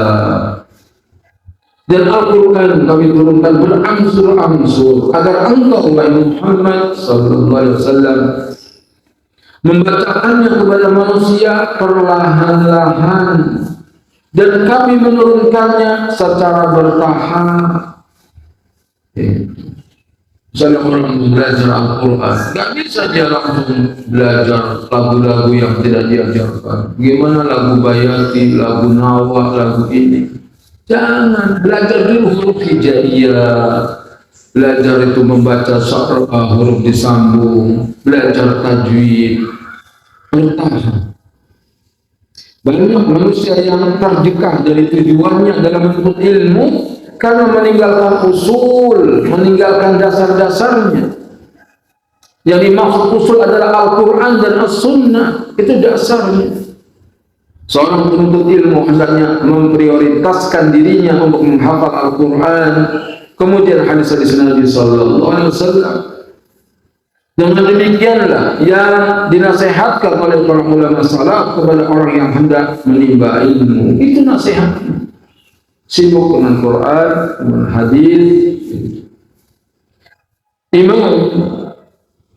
[SPEAKER 1] Dan Al-Quran kami turunkan berangsur-angsur agar engkau wahai Muhammad sallallahu alaihi wasallam membacakannya kepada manusia perlahan-lahan, dan kami menurunkannya secara bertahap. Misalnya orang belajar Al-Quran, gak bisa dia langsung belajar lagu-lagu yang tidak diajarkan. Gimana lagu Bayati, lagu Nawa, lagu ini? Jangan, belajar dulu huruf hijaiyah, belajar itu membaca huruf disambung, belajar tajwid, bertahap. Banyak manusia yang terjekah dari tujuannya dalam menuntut ilmu karena meninggalkan usul, meninggalkan dasar-dasarnya. Yang dimaksud usul adalah Al-Quran dan As-Sunnah, itu dasarnya. Seorang penuntut ilmu hendaknya memprioritaskan dirinya untuk menghafal Al-Quran, kemudian hadis-hadis Nabi Sallallahu Alaihi Wasallam. Dengan demikianlah yang dinasihatkan oleh para ulama salaf kepada orang yang hendak menimba ilmu. Itu nasihatnya. Sibuk dengan Quran, dengan hadis. Imam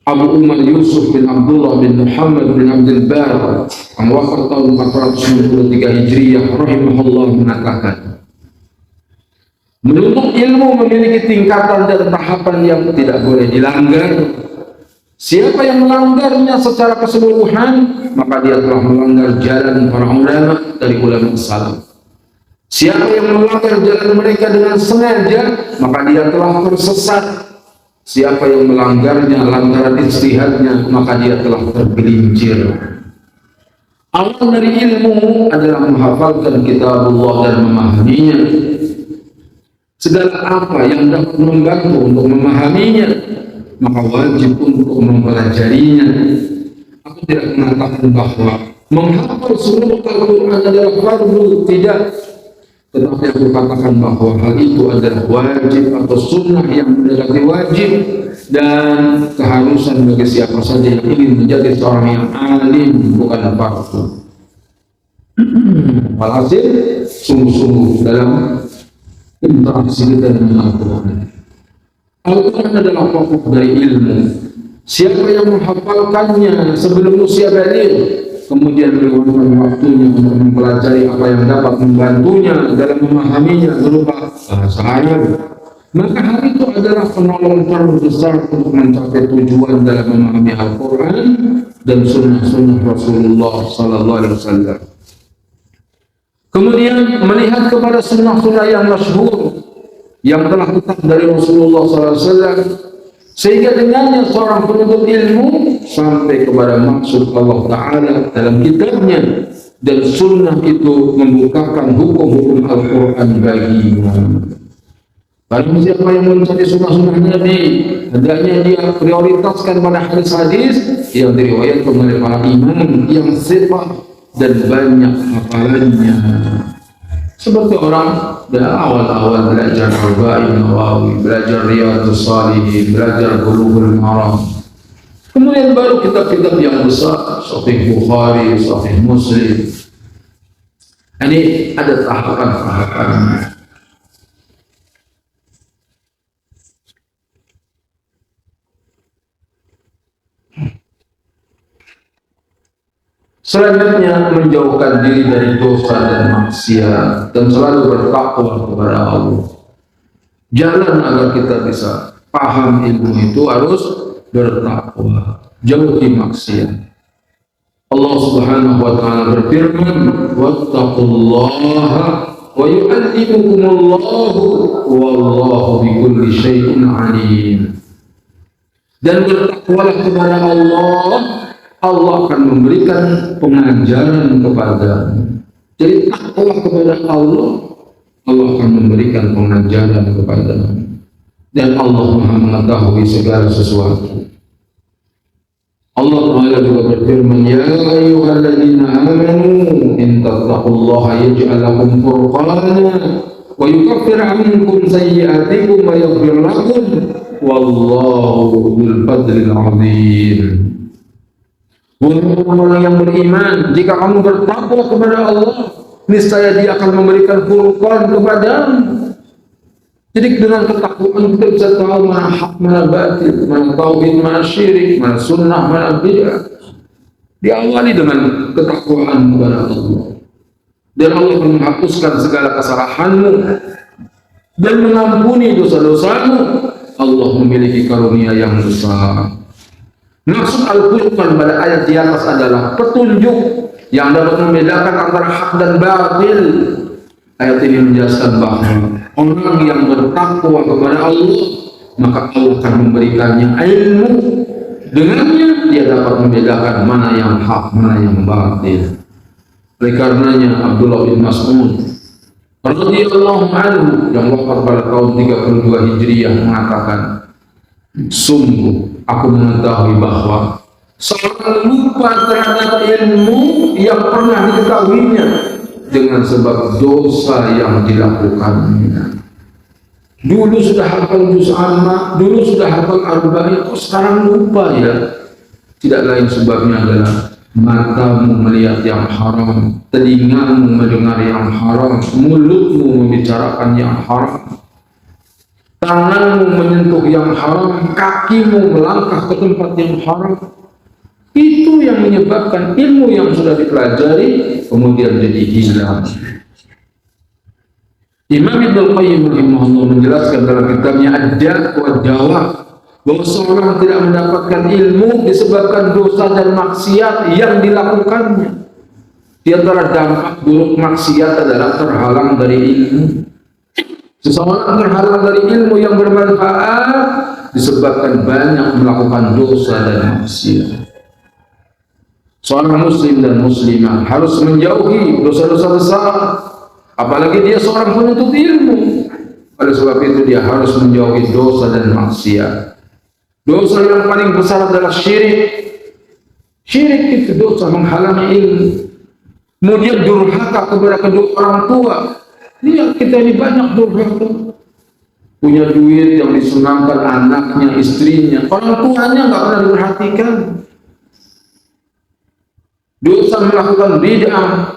[SPEAKER 1] Abu Umar Yusuf bin Abdullah bin Muhammad bin Abdul Bar yang wafat tahun 493 Hijriah rahimahullah mengatakan, menuntut ilmu memiliki tingkatan dan tahapan yang tidak boleh dilanggar. Siapa yang melanggarnya secara keseluruhan, maka dia telah melanggar jalan para ulama dari ulama salaf. Siapa yang melanggar jalan mereka dengan sengaja, maka dia telah tersesat. Siapa yang melanggarnya lantaran ijtihadnya, maka dia telah tergelincir. Awal dari ilmu adalah menghafalkan kitabullah dan memahaminya. Segala apa yang dapat membantu untuk memahaminya, maka wajib untuk mempelajarinya. Aku tidak mengatakan bahwa menghafal seluruh Al-Quran adalah fardu, tidak. Tetapi aku katakan bahwa hal itu adalah wajib atau sunnah yang mendekati wajib dan keharusan bagi siapa saja yang ingin menjadi seorang yang alim, bukan fardu. Walhasil sungguh-sungguh dalam interaksi kita dengan Al-Quran. Al-Quran adalah pokok dari ilmu. Siapa yang menghafalkannya sebelum usia balik, kemudian meluangkan waktunya untuk mempelajari apa yang dapat membantunya dalam memahaminya berupa bahasa Arab, maka hal itu adalah penolong terbesar untuk mencapai tujuan dalam memahami Al-Quran dan sunnah-sunnah Rasulullah Sallallahu Alaihi Wasallam. Kemudian melihat kepada sunnah-sunnah yang masyhur yang telah tetap dari Rasulullah SAW, sehingga dengannya seorang penuntut ilmu sampai kepada maksud Allah Ta'ala dalam kitabnya, dan sunnah itu membukakan hukum-hukum Al-Quran baginya. Bagi siapa yang mencari sunnah-sunnah Nabi, hendaknya dia prioritaskan pada hadis-hadis yang diriwayatkan oleh para imam yang sifat dan banyak hafalannya. Seperti orang dari awal-awal belajar Arba'in Nawawi, belajar Riyadhus Shalihin, belajar Bulughul Maram. Kemudian baru kitab-kitab yang besar, Sahih Bukhari, Sahih Muslim. Ini ada tahapan-tahapannya. Selanjutnya menjauhkan diri dari dosa dan maksiat dan selalu bertakwa kepada Allah. Jalan agar kita bisa paham ilmu itu harus bertakwa, jauhi maksiat. Allah Subhanahu wa taala berfirman, "Wattaqullaha wa yu'allimukumullahu wallahu bikulli syai'in 'alim." Dan bertakwalah kepada Allah, Allah akan memberikan pengajaran kepadamu. Jadi takwa kepada Allah, Allah akan memberikan pengajaran kepadamu. Dan Allah Maha mengetahui segala sesuatu. Allah Ta'ala juga berfirman, "Ya ayyuhalladzina amanu in tattaqullaha yaj'al lakum furqana wa yukaffir 'ankum sayyi'atikum wa yaghfir lakum wallahu dzul fadlil 'adzim." Orang-orang yang beriman, jika kamu bertakwa kepada Allah, niscaya Dia akan memberikan furqan kepadamu. Jadi dengan ketakwaan kita bisa tahu mana hak, mana batil, mana tauhid, mana syirik, mana sunnah, mana bid'ah. Diawali dengan ketakwaan kepada Allah. Dan Allah akan menghapuskan segala kesalahanmu dan mengampuni dosa-dosamu. Allah memiliki karunia yang besar. Maksud Al-Quran pada ayat di atas adalah petunjuk yang dapat membedakan antara hak dan batil. Ayat ini menjelaskan bahwa orang yang bertakwa kepada Allah, maka Allah akan memberikannya ilmu. Dengannya dia dapat membedakan mana yang hak, mana yang batil. Oleh karenanya Abdullah bin Mas'ud radhiyallahu anhu yang wafat pada tahun 32 Hijriah mengatakan, "Sungguh aku mengetahui bahwa seorang lupa terhadap ilmu yang pernah diketahuinya dengan sebab dosa yang dilakukannya. Dulu sudah hafal juz amma, dulu sudah hafal arba'in, kok sekarang lupa ya? Tidak lain sebabnya adalah matamu melihat yang haram, telingamu mendengar yang haram, mulutmu membicarakan yang haram, tanganmu menyentuh yang haram, kakimu melangkah ke tempat yang haram." Itu yang menyebabkan ilmu yang sudah dipelajari kemudian jadi hilang. Imam Ibnu Qayyim rahimahullah menjelaskan dalam kitabnya Ad-Da' wa Dawa bahwa seorang tidak mendapatkan ilmu disebabkan dosa dan maksiat yang dilakukannya. Di antara dampak buruk maksiat adalah terhalang dari ilmu. Seseorang terhalang dari ilmu yang bermanfaat disebabkan banyak melakukan dosa dan maksiat. Seorang muslim dan muslimah harus menjauhi dosa-dosa besar, apalagi dia seorang penuntut ilmu. Oleh sebab itu dia harus menjauhi dosa dan maksiat. Dosa yang paling besar adalah syirik. Syirik itu dosa menghalangi ilmu. Kemudian durhaka kepada kedua orang tua. Lihat kita ini banyak durhaka. Punya duit yang disenangkan anaknya, istrinya, orang tuanya nggak pernah diperhatikan. Dosa melakukan bid'ah.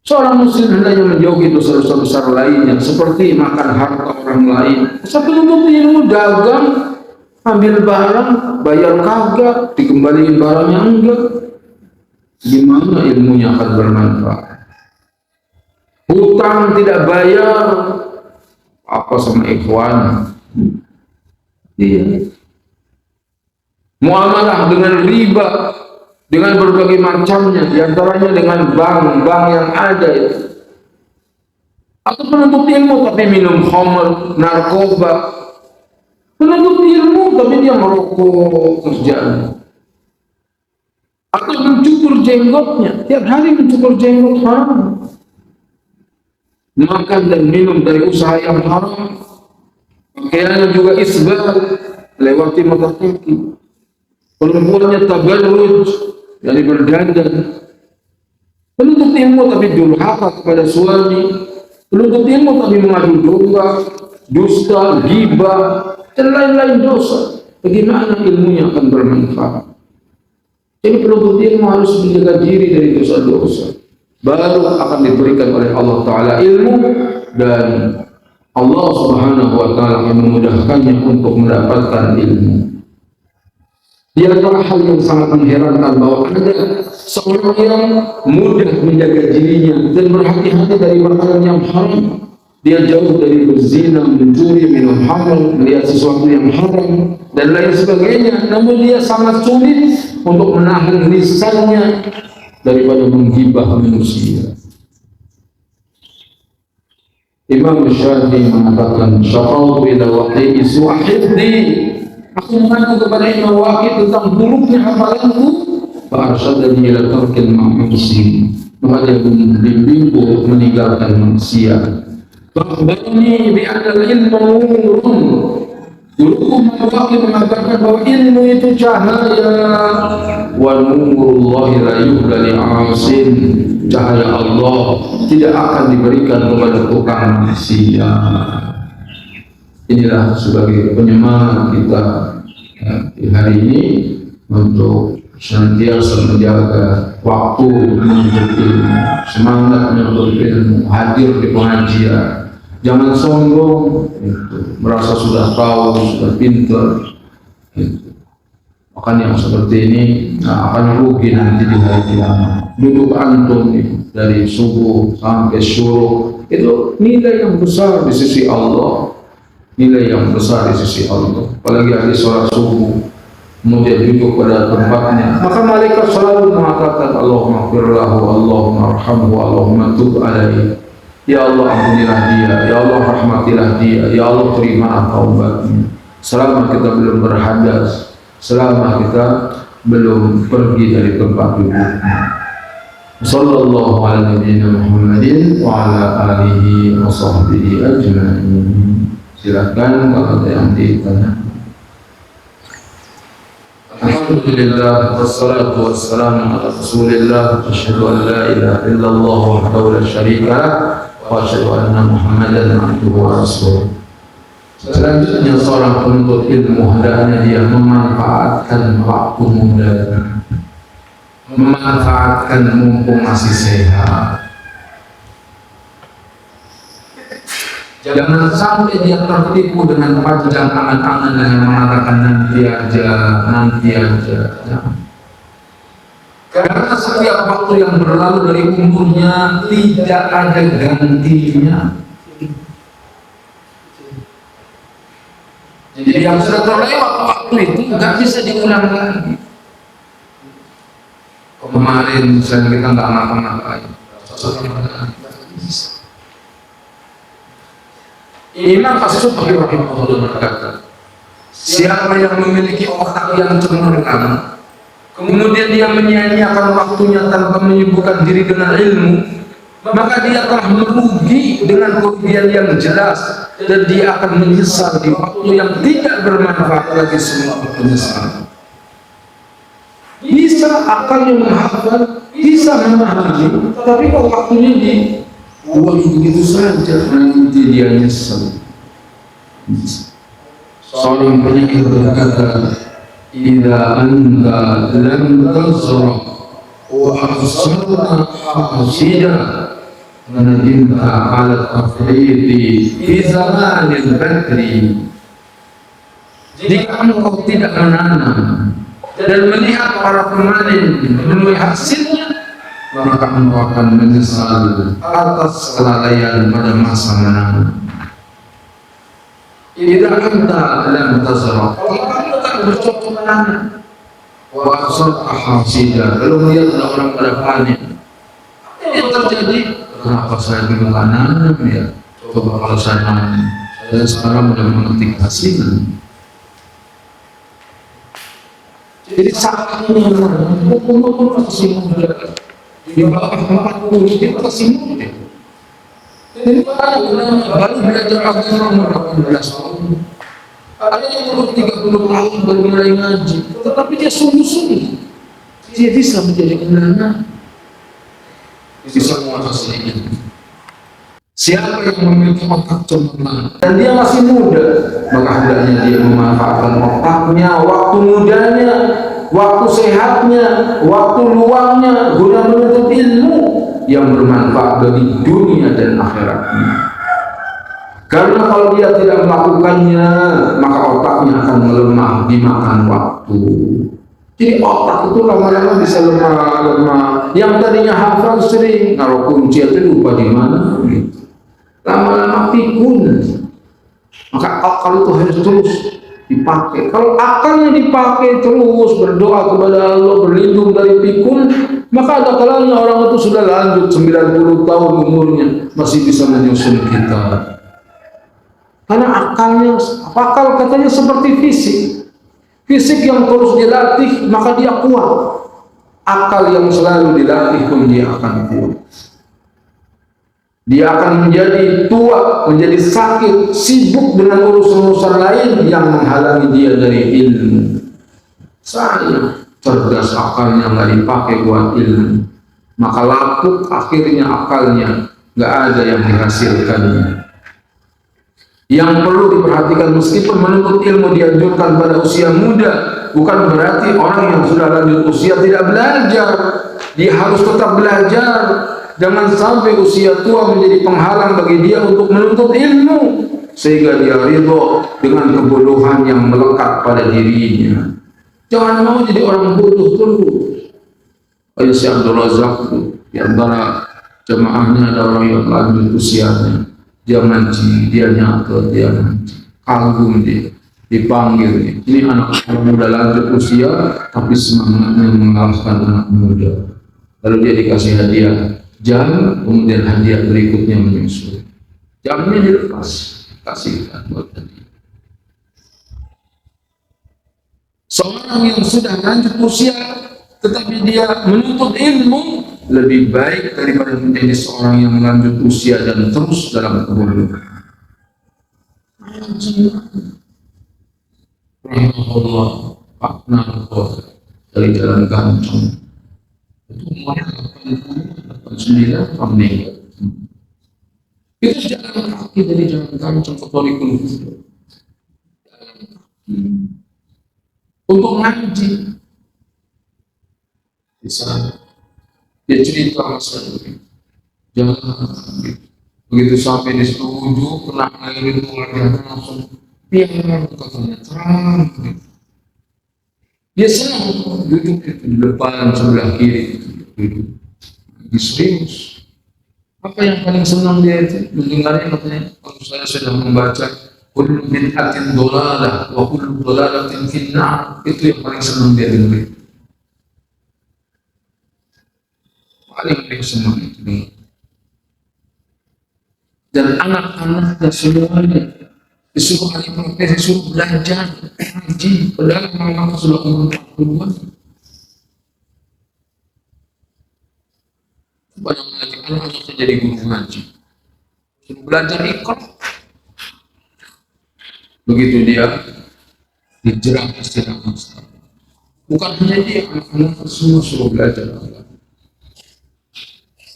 [SPEAKER 1] Seorang muslim hendaknya menjauhi dosa-dosa besar lainnya, seperti makan harta orang lain. Satu penuntut ilmu dagang, ambil barang, bayar kagak, dikembaliin barangnya enggak. Gimana ilmunya akan bermanfaat? Hutang tidak bayar, apa sama ikhwan? Iya. Muamalah dengan riba, dengan berbagai macamnya, diantaranya dengan bank-bank yang ada itu. Atau penuntut ilmu tapi minum khamr, narkoba. Penuntut ilmu tapi dia merokok kerjaan. Atau mencukur jenggotnya, tiap hari mencukur jenggot haram. Makan dan minum dari usaha yang haram. Pakaiannya juga isbal, lewati mata kaki. Perempuannya tabarruj, dari berdandan. Penuntut ilmu tapi durhaka kepada suami. Penuntut ilmu tapi mengadu domba, dusta, ghibah, dan lain-lain dosa. Bagaimana ilmunya akan bermanfaat? Jadi penuntut ilmu harus menjaga diri dari dosa-dosa. Baru akan diberikan oleh Allah Ta'ala ilmu, dan Allah Subhanahu wa Ta'ala akan memudahkannya untuk mendapatkan ilmu. Di antara hal yang sangat mengherankan bahwa ada seorang yang mudah menjaga dirinya dan berhati-hati dari perkara yang haram. Dia jauh dari berzina, mencuri, minum haram, melihat sesuatu yang haram dan lain sebagainya. Namun dia sangat sulit untuk menahan lisannya daripada menggibah manusia. Imam Syafi'i mengatakan, syaqawtu ila waqi'i su'ahiddi. Aku mengatakan kepada Imam Waqi' tentang buruknya hafalanku. Fa'arsyadani ila tarkil ma'asi. Maka dia membimbingku untuk meninggalkan maksiat. Fa'akhbarani bi'anal ilmu nurun. Guruku Waqi' mengatakan bahwa ilmu itu cahaya. Wa nurullahi la yuhda li'asin. Cahaya Allah tidak akan diberikan kepada tukang maksiat. Inilah sebagai penyemangat kita di hari ini untuk senantiasa menjaga waktu menuntut ilmu, semangat menuntut ilmu, hadir di pengajian, jangan sombong, merasa sudah tahu, sudah pintar. Makanya yang seperti ini akan rugi nanti di hari kiamat. Duduk antum dari subuh sampai syuruk itu nilai yang besar di sisi Allah. Nilai yang besar di sisi Allah. Apalagi hari sholat subuh kemudian duduk pada tempatnya, maka malaikat selalu mengatakan Allahumma firlahu, Allahumma arhamhu, Allahumma tub alaihi. Ya Allah ampunilah dia, ya Allah rahmatilah dia, ya Allah terimalah taubatnya. Selama kita belum berhadas, selama kita belum pergi dari tempat duduknya. Sallallahu ala nabiyyina Muhammadin wa ala alihi wa sahbihi ajma'in. Silakan kalau ada yang ditanya. Alhamdulillah wassalatu wassalamu ala Rasulillah. Asyhadu an la ilaha illallah wahdahu la syarika lah wa asyhadu anna Muhammadan abduhu wa rasuluh. Selanjutnya seorang penuntut ilmu hendaknya dia memanfaatkan waktu mudanya, memanfaatkan mumpung masih sehat. Jangan sampai dia tertipu dengan panjang angan-angan dengan mengatakan nanti aja. Karena setiap waktu yang berlalu dari umurnya tidak ada gantinya. Jadi yang sudah terlewat waktu itu nggak bisa diulang lagi. Kemarin misalnya kita nggak ngapa-ngapain. Imam As-Subki rahimahullah berkata, siapa yang memiliki otak yang cemerlang, kemudian dia menyia-nyiakan waktunya tanpa menyibukkan diri dengan ilmu, maka dia telah merugi dengan kerugian yang jelas, dan dia akan menyesal di waktu yang tidak bermanfaat lagi semua penyesalan. Bisa akalnya menghafal, bisa memahami, tapi kalau waktunya dibuang begitu saja, nanti dia nyesal. Seorang penyair berkata, "Idza anta lam tazra wa absarta hasida nadimta ala tafriti fi zamanil badri." Jika engkau tidak menanam dan melihat para pemanen memenuhi hasilnya, maka engkau akan menyesal atas kelalaian pada masa menanam. Idza anta lam tazra, kalau kamu tak bercocok menanam, wa absarta hasida, lalu melihat ada orang pada panen, yang terjadi, kenapa saya dulu nggak nanam ya? Coba kalau saya nanam, saya sekarang sudah memetik hasilnya. Jadi saatnya umur masih muda, di bawah 40 dia masih muda. Jadi baru belajar agama umur 18 tahun. Ada yang umur 30 tahun baru mulai ngaji, tetapi dia sungguh-sungguh. Dia bisa menjadi ulama, bisa menguasai ilmu. Siapa yang memiliki otak cemerlang dan dia masih muda, maka hendaknya dia memanfaatkan otaknya, waktu mudanya, waktu sehatnya, waktu luangnya guna menuntut ilmu yang bermanfaat bagi dunia dan akhiratnya. Karena kalau dia tidak melakukannya, maka otaknya akan melemah dimakan waktu. Jadi otak itu lama-lama bisa lemah. Yang tadinya hafal sering, naruh kunci itu lupa di mana. Lama-lama pikun. Maka akal itu harus terus dipakai. Kalau akalnya dipakai terus, berdoa kepada Allah, berlindung dari pikun, maka ada kalanya orang itu sudah lanjut 90 tahun umurnya masih bisa menyusun kita. Karena akal katanya seperti fisik. Fisik yang terus dilatih maka dia kuat. Akal yang selalu dilatih pun dia akan kuat. Dia akan menjadi tua, menjadi sakit, sibuk dengan urusan-urusan lain yang menghalangi dia dari ilmu. Saya cerdas, akalnya nggak dipakai buat ilmu, maka lapuk akhirnya akalnya, nggak ada yang dihasilkannya. Yang perlu diperhatikan, meskipun menuntut ilmu dianjurkan pada usia muda, bukan berarti orang yang sudah lanjut usia tidak belajar. Dia harus tetap belajar. Jangan sampai usia tua menjadi penghalang bagi dia untuk menuntut ilmu, sehingga dia ridho dengan kebodohan yang melekat pada dirinya. Jangan mau jadi orang bodoh terus. Ayah Syekh Abdul Razak, di antara jemaahnya ada orang yang lanjut usianya, dia ngaji, dia nyata, dia ngaji, kagum dia, dipanggil nih. Ini anak muda lanjut usia, tapi semangatnya mengalahkan anak muda. Lalu dia dikasih hadiah jam, kemudian hadiah berikutnya menyusul. Jamnya dilepas, kasihkan buat hadiah. Seorang yang sudah lanjut usia tetapi dia menuntut ilmu lebih baik daripada menjadi seorang yang lanjut usia dan terus dalam kebodohan. Rahimahullah Pak Narko dari Jalan Gancong. Itu umurnya 89 tahun meninggal. Itu jalan kaki dari Jalan Gancong ke Thariqul Huda. Untuk ngaji di sana. Dia cerita masa itu. Jangan begitu sampai di situ wudhu, kena air itu wajahnya langsung biar katanya terang. Dia senang duduk di depan sebelah kiri, duduk di serius. Apa yang paling senang dia itu mendengarnya, katanya kalau saya sudah membaca kullu bid'atin dhalalah wa kullu dhalalatin finnar, itu yang paling senang dia dengar. Paling dia senang itu dengar. Dan anak-anaknya semuanya disuruh ahli praktek, disuruh belajar ngaji, padahal memang sudah umur 40-an. banyak ngaji, anak-anaknya jadi guru ngaji, suruh belajar ikut. Begitu dia dijerat secara konstan. Bukan hanya dia, anak-anak semua suruh belajar agama.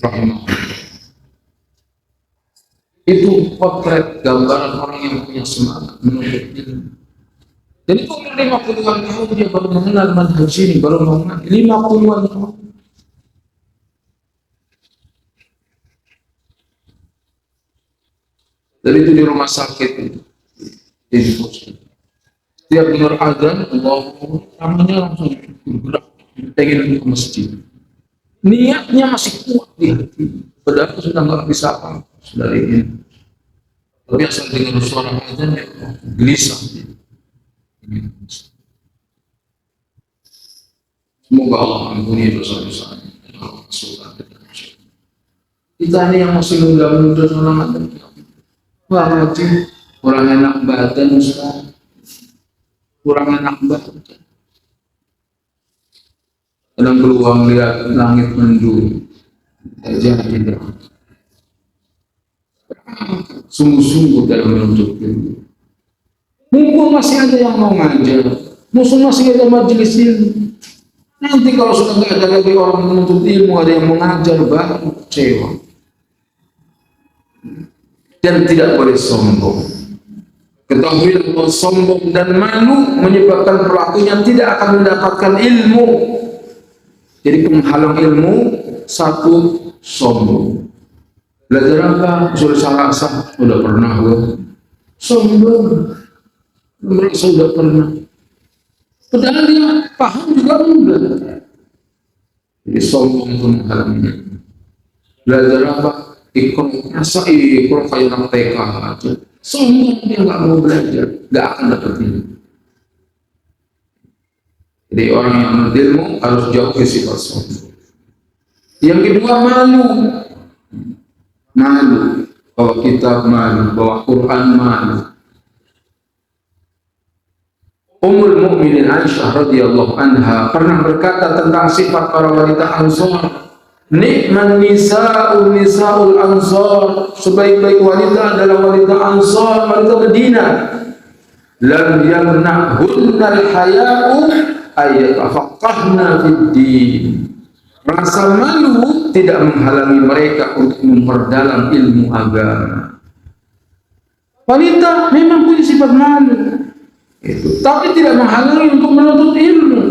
[SPEAKER 1] Rahimahullah. Itu potret gambaran orang yang punya semangat menuntut ilmu. Jadi itu umur 50-an tahun dia baru mengenal manhaj ini, baru mengenal 50-an tahun. Dari itu di rumah sakit di pos. Tiap dengar azan, Allah, namanya langsung bergerak, pengen ke masjid. Niatnya masih kuat di hati, padahal sudah nggak bisa apa dari ini. Tapi asal dengar suara azan, ya gelisah. Semoga Allah ampuni dosa-dosanya. Kita ini yang masih muda-muda sama wah ngaji, kurang enak badan, kurang enak badan. Kadang peluang lihat langit mendung, tidak. Sungguh-sungguh dalam menuntut ilmu. Mumpung masih ada yang mau ngajar, musuh masih ada majelis ilmu. Nanti kalau sudah nggak ada lagi orang menuntut ilmu, ada yang mengajar, baru kecewa. Dan tidak boleh sombong. Ketahuilah bahwa sombong dan malu menyebabkan pelakunya tidak akan mendapatkan ilmu. Jadi penghalang ilmu, satu, sombong. Belajar apa? Sudah salah, udah pernah gue. Sombong. Mereka sudah pernah. Padahal dia paham juga enggak. Jadi sombong itu menghalangi. Belajar apa? Ikut masa ikut kayak orang TK aja. Sombong dia nggak mau belajar, nggak akan dapat ilmu. Jadi orang yang menuntut ilmu harus jauh ke sifat sombong. Yang kedua, malu. Malu. Bawa kitab malu, bawa Quran malu. Ummul Mukminin Aisyah radhiyallahu anha pernah berkata tentang sifat para wanita Ansar. Nikman nisa'ul Ansar, sebaik-baik wanita adalah wanita Ansar, wanita Madinah. Lam yamna'hunnal haya'u ayatafaqahna fid din. Rasa malu tidak menghalangi mereka untuk memperdalam ilmu agama. Wanita memang punya sifat malu, itu, tapi tidak menghalangi untuk menuntut ilmu.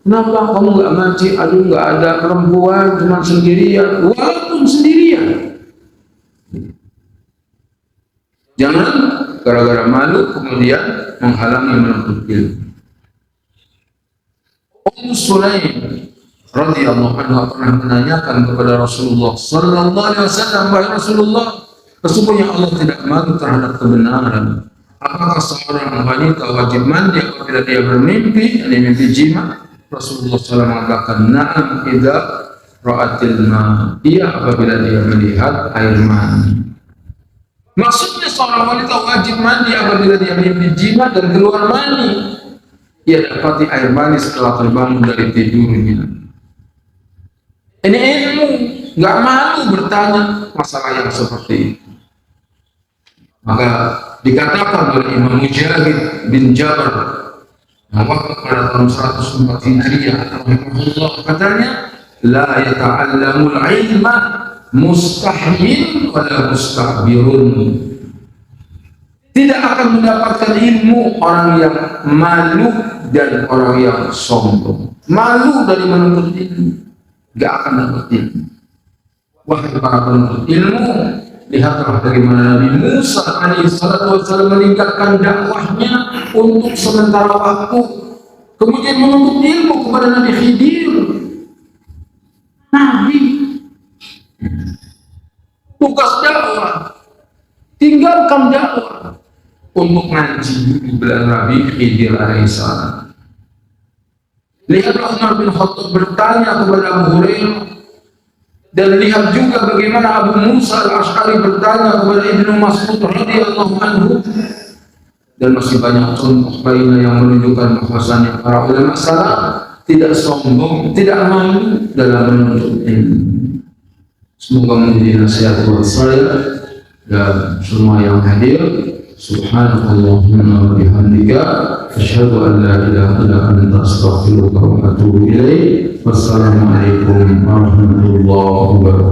[SPEAKER 1] Kenapa kamu nggak ngaji? Aduh, nggak ada perempuan, cuma sendirian. Walaupun sendirian, jangan gara-gara malu kemudian menghalangi menuntut ilmu. Ummu Sulaim radhiyallahu anha pernah menanyakan kepada Rasulullah sallallahu alaihi wasallam, wahai Rasulullah, sesungguhnya Allah tidak malu terhadap kebenaran. Apakah seorang wanita wajib mandi apabila dia bermimpi, mimpi jima? Rasulullah SAW mengatakan, na'am idza ra'atil ma, iya apabila dia melihat air mani. Maksudnya seorang wanita wajib mandi apabila dia mimpi jima dan keluar mani. Ia dapati air mani setelah terbangun dari tidurnya. Ini ilmu, nggak malu bertanya masalah yang seperti itu. Maka dikatakan oleh Imam Mujahid bin Jabir pada tahun 104 Hijriah, katanya, la yata'allamul ilma mustahyin wala mustakbirun. Tidak akan mendapatkan ilmu orang yang malu dan orang yang sombong. Malu dari menuntut ilmu, gak akan dapat ilmu. Wahai para penuntut ilmu, lihatlah bagaimana Nabi Musa alaihissalam meningkatkan dakwahnya untuk sementara waktu, kemudian menuntut ilmu kepada Nabi Khidir. Nabi tugas dakwah, tinggalkan dakwah untuk ngaji di belakang Nabi Khidir alaihissalam. Lihatlah Umar bin Khattab bertanya kepada Abu Hurairah. Dan lihat juga bagaimana Abu Musa al-Ash'ari bertanya kepada Ibnu Mas'ud radhiyallahu anhu. Dan masih banyak contoh lainnya yang menunjukkan bahwasanya para ulama salaf tidak sombong, tidak malu dalam menuntut ilmu. Semoga menjadi nasihat buat saya dan semua yang hadir. Subhanallahumma wa bihamdika asyhadu an la ilaha illa anta astaghfiruka wa atubu ilaik. Wassalamualaikum warahmatullahi wabarakatuh.